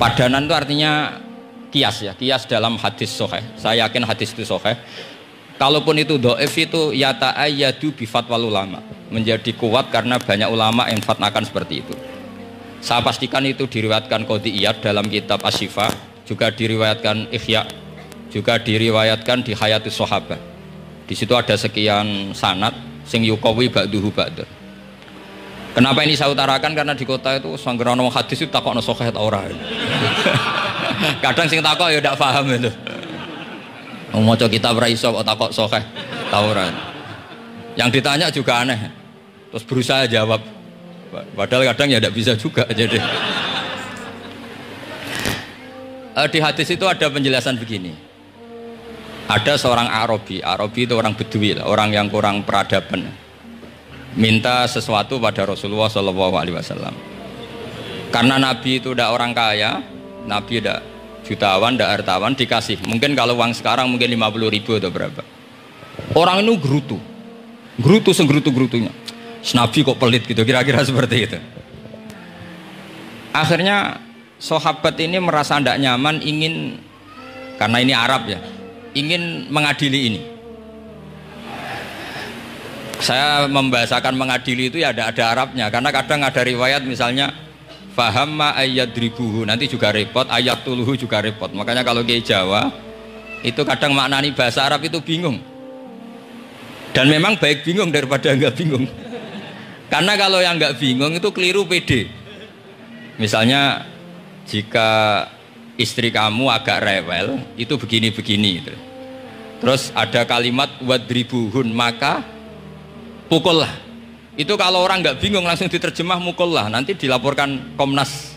Padanan itu artinya kias ya, kias dalam hadis sahih. Saya yakin hadis itu sahih. Kalaupun itu dhaif itu yata'ayyadu bi fatwal ulama. Menjadi kuat karena banyak ulama yang fatwakan seperti itu. Saya pastikan itu diriwayatkan Qadhi Iyad dalam kitab Asy-Syifa, juga diriwayatkan Ihya, juga diriwayatkan di Hayatus Sahabah. Di situ ada sekian sanad sing yuqawi ba'duhu ba'd. Kenapa ini saya utarakan? Karena di kota itu sanggeran wong hadis itu takokno sahih ta ora. Kadang sing takok ya ndak paham itu. Wong maca kitab ra iso kok takok sahih ta ora. Yang ditanya juga aneh. Terus berusaha jawab. Padahal kadang ya ndak bisa juga jadi. Di hadis itu ada penjelasan begini. Ada seorang Arabi itu orang Bedui, orang yang kurang peradaban. Minta sesuatu pada Rasulullah SAW. Karena Nabi itu udah orang kaya, Nabi udah jutawan, udah hartawan, dikasih. Mungkin kalau uang sekarang mungkin 50.000 atau berapa. Orang itu gerutu senggerutu-gerutunya. Nabi kok pelit gitu, kira-kira seperti itu. Akhirnya sahabat ini merasa tidak nyaman, ingin, karena ini Arab ya, ingin mengadili ini. Saya membahasakan mengadili itu ya ada Arabnya, karena kadang ada riwayat misalnya fahamma ayyadribuhu, nanti juga repot, ayat tuluhu juga repot. Makanya kalau ke Jawa itu kadang maknani bahasa Arab itu bingung, dan memang baik bingung daripada enggak bingung. Karena kalau yang enggak bingung itu keliru pede. Misalnya jika istri kamu agak rewel itu begini-begini gitu. Terus ada kalimat wadribuhun, maka pukullah. Itu kalau orang nggak bingung langsung diterjemah mukullah, nanti dilaporkan Komnas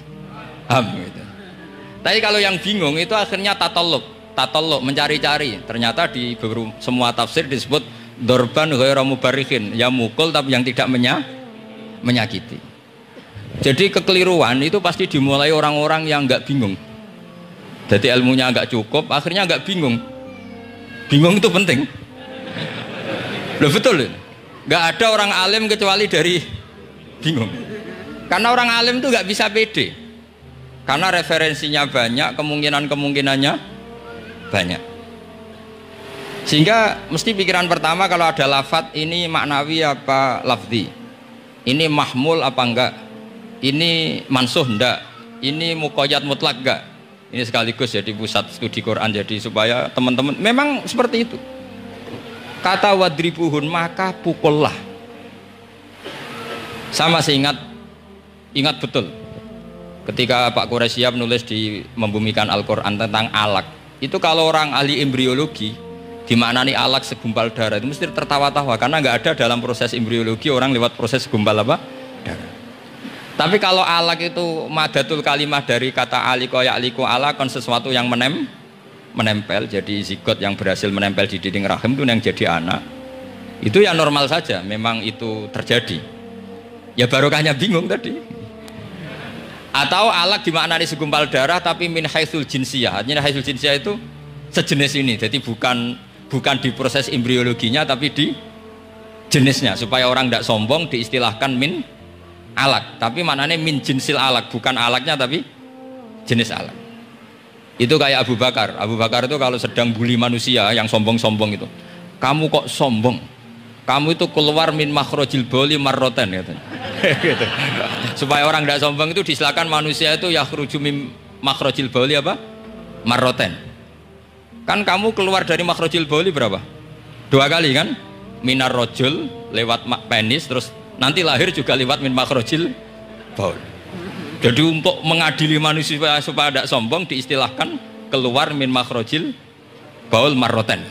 HAM gitu. Tapi kalau yang bingung itu akhirnya tatallub mencari-cari. Ternyata di semua tafsir disebut dorban ghairu mubarrihin, ya mukul tapi yang tidak menyakiti. Jadi kekeliruan itu pasti dimulai orang-orang yang nggak bingung. Jadi ilmunya nggak cukup, akhirnya nggak bingung. Bingung itu penting. Loh betul. Nggak ada orang alim kecuali dari bingung. Karena orang alim itu nggak bisa pede. Karena referensinya banyak, kemungkinannya banyak. Sehingga mesti pikiran pertama kalau ada lafadz ini maknawi apa lafzi. Ini mahmul apa enggak? Ini mansuh enggak? Ini muqayyad mutlak enggak? Ini sekaligus jadi pusat studi Quran, jadi supaya teman-teman memang seperti itu. Kata wadribuhun, maka pukullah. Saya masih ingat betul ketika Pak Quraisyab nulis di Membumikan Al-Quran tentang alak. Itu kalau orang ahli embriologi dimaknani alak segumpal darah itu mesti tertawa-tawa, karena nggak ada dalam proses embriologi orang lewat proses segumpal apa? Darah. Tapi kalau alak itu madatul kalimah dari kata aliko ya'liku alakon, sesuatu yang menempel, jadi zigot yang berhasil menempel di dinding rahim itu yang jadi anak, itu ya normal saja, memang itu terjadi. Ya barokahnya bingung tadi. Atau alak dimaknani segumpal darah tapi min haitsul jinsiyah, artinya haitsul jinsiyah itu sejenis ini, jadi bukan di proses embriologinya tapi di jenisnya, supaya orang tidak sombong diistilahkan min alak, tapi maknanya min jinsil alak, bukan alaknya tapi jenis alak. Itu kayak Abu Bakar itu kalau sedang bully manusia yang sombong-sombong itu, kamu kok sombong, kamu itu keluar min makhrajil bauli marroten gitu. Supaya orang tidak sombong itu disilakan manusia itu yakhruju min makhrajil bauli apa? Marroten. Kan kamu keluar dari makhrajil bauli berapa? 2 kali kan? Minar rojul lewat penis, terus nanti lahir juga lewat min makhrajil baul. Jadi untuk mengadili manusia supaya tidak sombong diistilahkan keluar min makhrajil baul marroten.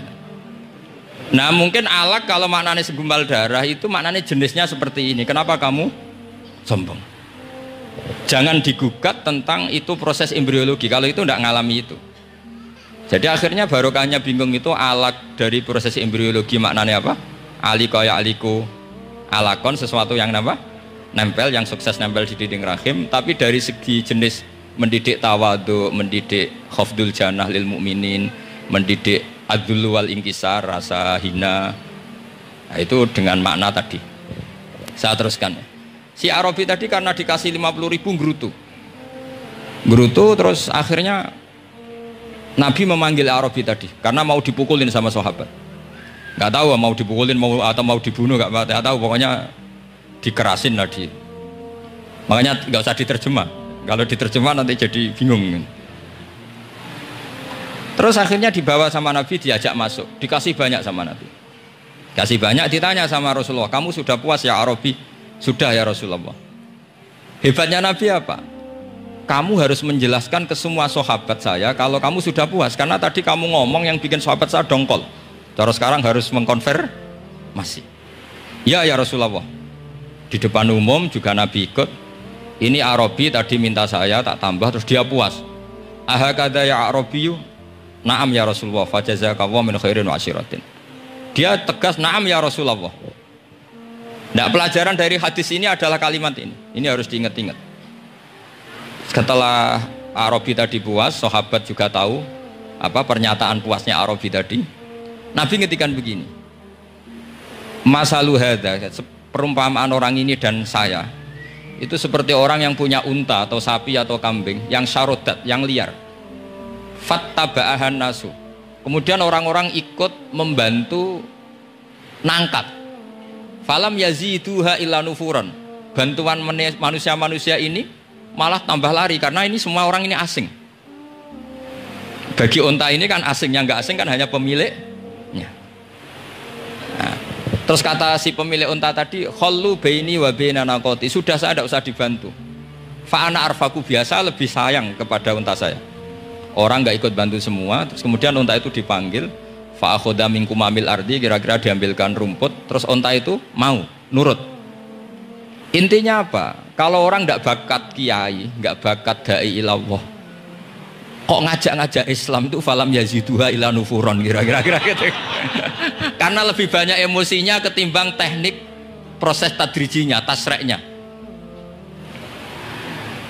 Nah mungkin alak kalau maknanya segumpal darah itu maknanya jenisnya seperti ini. Kenapa kamu sombong? Jangan digugat tentang itu proses embriologi, kalau itu tidak ngalami itu. Jadi akhirnya barokahnya bingung itu alak dari proses embriologi maknanya apa? Aliko ya aliku alakon, sesuatu yang apa? Nempel, yang sukses nempel di dinding rahim. Tapi dari segi jenis mendidik tawadu, mendidik khafdul janah lil mukminin, mendidik adzul wal inkisar, rasa hina, nah, itu dengan makna tadi. Saya teruskan. Si Arabi tadi karena dikasih 50.000 gerutu. Gerutu terus akhirnya Nabi memanggil Arabi tadi karena mau dipukulin sama sahabat. Nggak tahu mau dipukulin atau mau dibunuh, nggak tahu, pokoknya dikerasin tadi. Makanya nggak usah diterjemah. Kalau diterjemah nanti jadi bingung. Terus akhirnya dibawa sama Nabi, diajak masuk, dikasih banyak sama Nabi. Kasih banyak, ditanya sama Rasulullah, kamu sudah puas ya Arabi? Sudah ya Rasulullah. Hebatnya Nabi apa? Kamu harus menjelaskan ke semua sahabat saya kalau kamu sudah puas, karena tadi kamu ngomong yang bikin sahabat saya dongkol. Terus sekarang harus mengkonfirmasi. Ya Rasulullah. Di depan umum juga Nabi ikut. Ini Arabi tadi minta saya tak tambah, terus dia puas. Ahakada ya Arabiyu? Naam ya Rasulullah. Fajazakallahu min khairin wa asyiratin. Dia tegas naam ya Rasulullah. Nah, pelajaran dari hadis ini adalah kalimat ini. Ini harus diingat-ingat. Setelah Arabi tadi puas, sahabat juga tahu apa pernyataan puasnya Arabi tadi. Nabi ngetikan begini. Masalu hadza, perumpamaan orang ini dan saya itu seperti orang yang punya unta atau sapi atau kambing yang syarodat, yang liar. Fattaba'ahan nasu. Kemudian orang-orang ikut membantu nangkat. Falam yaziduha illa nufuran. Bantuan manusia-manusia ini malah tambah lari karena ini semua orang ini asing. Bagi unta ini kan asing, yang nggak asing kan hanya pemiliknya. Nah, terus kata si pemilik unta tadi, khallu baini wa baina naqati. Sudah, saya tidak usah dibantu. Fa ana arfaku, biasa lebih sayang kepada unta saya. Orang nggak ikut bantu semua, terus kemudian unta itu dipanggil. Fa akhadha minkum amil ardi, kira-kira diambilkan rumput, terus unta itu mau nurut. Intinya apa? Kalau orang nggak bakat kiai, nggak bakat dai ilallah, kok ngajak-ngajak Islam itu falam yaziduha ila nufuron, kira-kira gitu. Karena lebih banyak emosinya ketimbang teknik proses tadrijinya, tasreknya.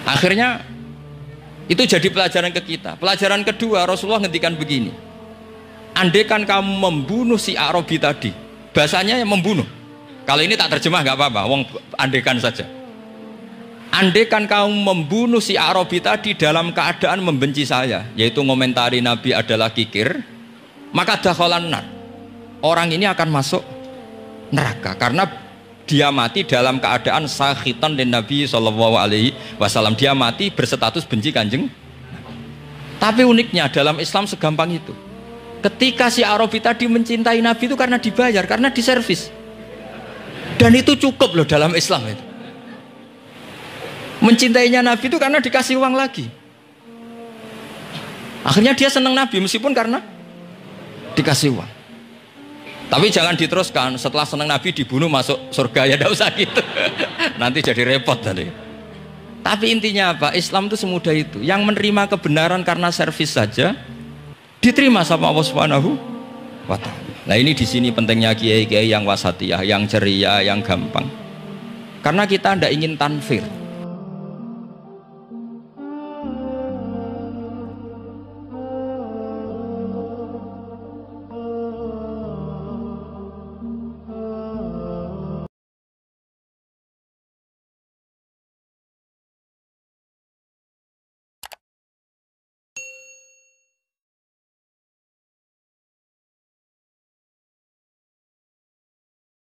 Akhirnya itu jadi pelajaran ke kita. Pelajaran kedua, Rasulullah ngendikan begini. Andaikan kamu membunuh si Arabi tadi, bahasanya yang membunuh. Kalau ini tak terjemah nggak apa-apa, wong andaikan saja. Andaikan kamu membunuh si Arabi tadi dalam keadaan membenci saya, yaitu ngomentari Nabi adalah kikir, maka dakhalan nar. Orang ini akan masuk neraka karena dia mati dalam keadaan sakhitan dan Nabi SAW. Dia mati berstatus benci kanjeng. Tapi uniknya dalam Islam segampang itu. Ketika si Arabi tadi mencintai Nabi itu karena dibayar, karena diservis. Dan itu cukup loh dalam Islam itu. Mencintainya Nabi itu karena dikasih uang lagi. Akhirnya dia senang Nabi meskipun karena dikasih uang. Tapi jangan diteruskan, setelah senang Nabi dibunuh masuk surga, ya tidak usah gitu. Nanti jadi repot tadi. Tapi intinya apa? Islam itu semudah itu. Yang menerima kebenaran karena servis saja diterima sama Allah Subhanahu wa ta'ala. Nah, ini di sini pentingnya kiai-kiai yang wasatiyah, yang ceria, yang gampang. Karena kita tidak ingin tanfir.